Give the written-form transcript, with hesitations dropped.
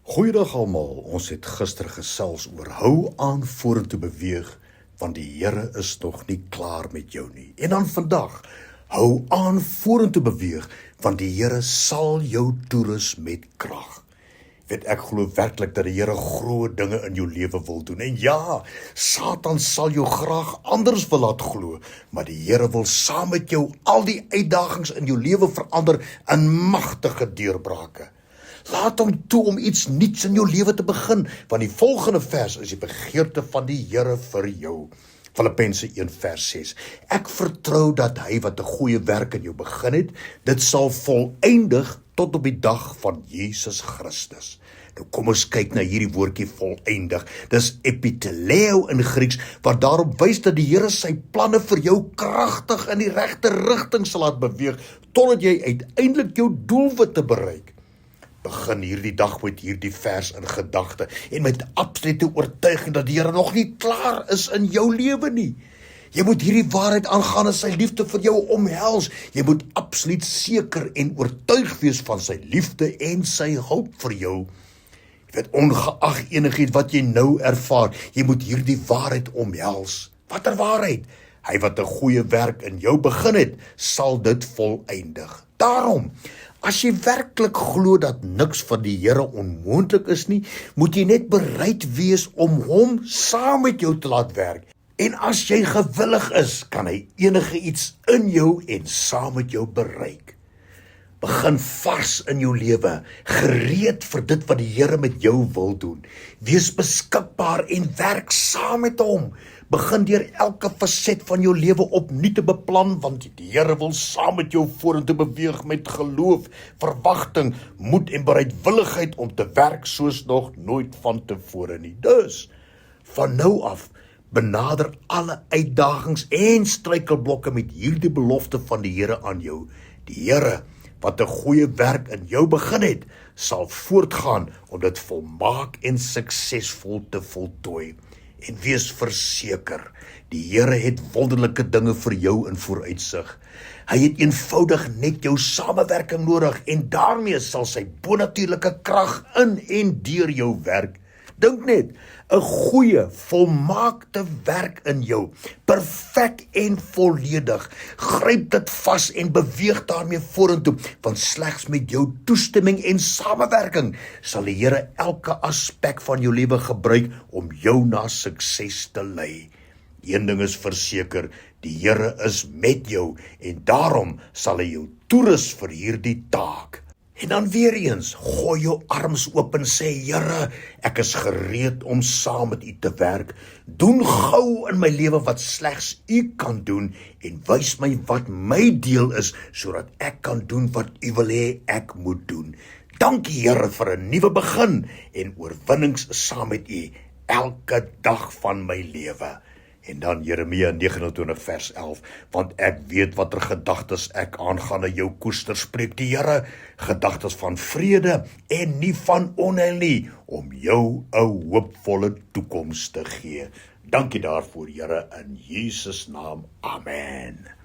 Goeiedag almal, ons het gister gesels oor hou aan vorentoe beweeg, want die Here is nog nie klaar met jou nie. En dan vandag, hou aan vorentoe beweeg, want die Here sal jou toerus met krag. Ek glo werklik dat die Here groot dinge in jou lewe wil doen. En ja, Satan sal jou graag anders wil laat glo, maar die Here wil saam met jou al die uitdagings in jou lewe verander in magtige deurbrake. Laat hom toe om iets nuuts in jou lewe te begin, want die volgende vers is die begeerte van die Here vir jou. Filippense 1 vers 6. Ek vertrou dat hy wat 'n goeie werk in jou begin het, dit sal volëindig tot op die dag van Jesus Christus. Nou kom ons kyk na hierdie woordjie volëindig. Dis epiteleo in Grieks, wat daarop wys dat die Here sy planne vir jou kragtig in die regte rigting sal laat beweeg, totdat jy uiteindelik jou doelwitte bereik. Begin hierdie dag met hierdie vers in gedagte en met absolute oortuiging dat die Here nog nie klaar is in jou lewe nie. Jy moet hierdie waarheid aangaande sy liefde vir jou omhels. Jy moet absoluut seker en oortuig wees van sy liefde en sy hulp vir jou. Ongeag enigiets wat jy nou ervaar, jy moet hierdie waarheid omhels. Watter waarheid? Hy wat 'n goeie werk in jou begin het, sal dit volëindig. Daarom, as jy werklik glo dat niks van die Here onmoontlik is nie, moet jy net bereid wees om hom saam met jou te laat werk. En as jy gewillig is, kan hy enige iets in jou en saam met jou bereik. Begin vars in jou lewe, gereed vir dit wat die Here met jou wil doen. Wees beskikbaar en werk saam met hom. Begin deur elke faset van jou lewe opnuut te beplan, want die Here wil saam met jou vorentoe beweeg met geloof, verwagting, moed en bereidwilligheid om te werk soos nog nooit vantevore nie. Dus, van nou af, benader alle uitdagings en struikelblokke met hierdie belofte van die Here aan jou. Die Here, wat 'n goeie werk in jou begin het, sal voortgaan om dit volmaak en suksesvol te voltooi. En wees verseker, die Here het wonderlike dinge vir jou in vooruitsig. Hy het eenvoudig net jou samewerking nodig en daarmee sal sy bonatuurlike krag in en deur jou werk. Dink net, 'n goeie, volmaakte werk in jou, perfek en volledig. Gryp dit vas en beweeg daarmee vorentoe, want slegs met jou toestemming en samewerking sal die Here elke aspek van jou lewe gebruik om jou na sukses te lei. Een ding is verseker, die Here is met jou en daarom sal hy jou toerus vir hierdie taak. En dan weer eens, gooi jou arms oop en sê, Here, ek is gereed om saam met U te werk. Doen gou in my lewe wat slegs U kan doen en wys my wat my deel is, sodat ek kan doen wat U wil hê ek moet doen. Dankie Here vir 'n nuwe begin en oorwinnings saam met U elke dag van my lewe. En dan Jeremia 29 vers 11, want ek weet watter gedagtes ek aangaande jou koester, spreek die Here, gedagtes van vrede en nie van onheil nie, om jou 'n hoopvolle toekoms te gee. Dankie daarvoor, Here, in Jesus naam. Amen.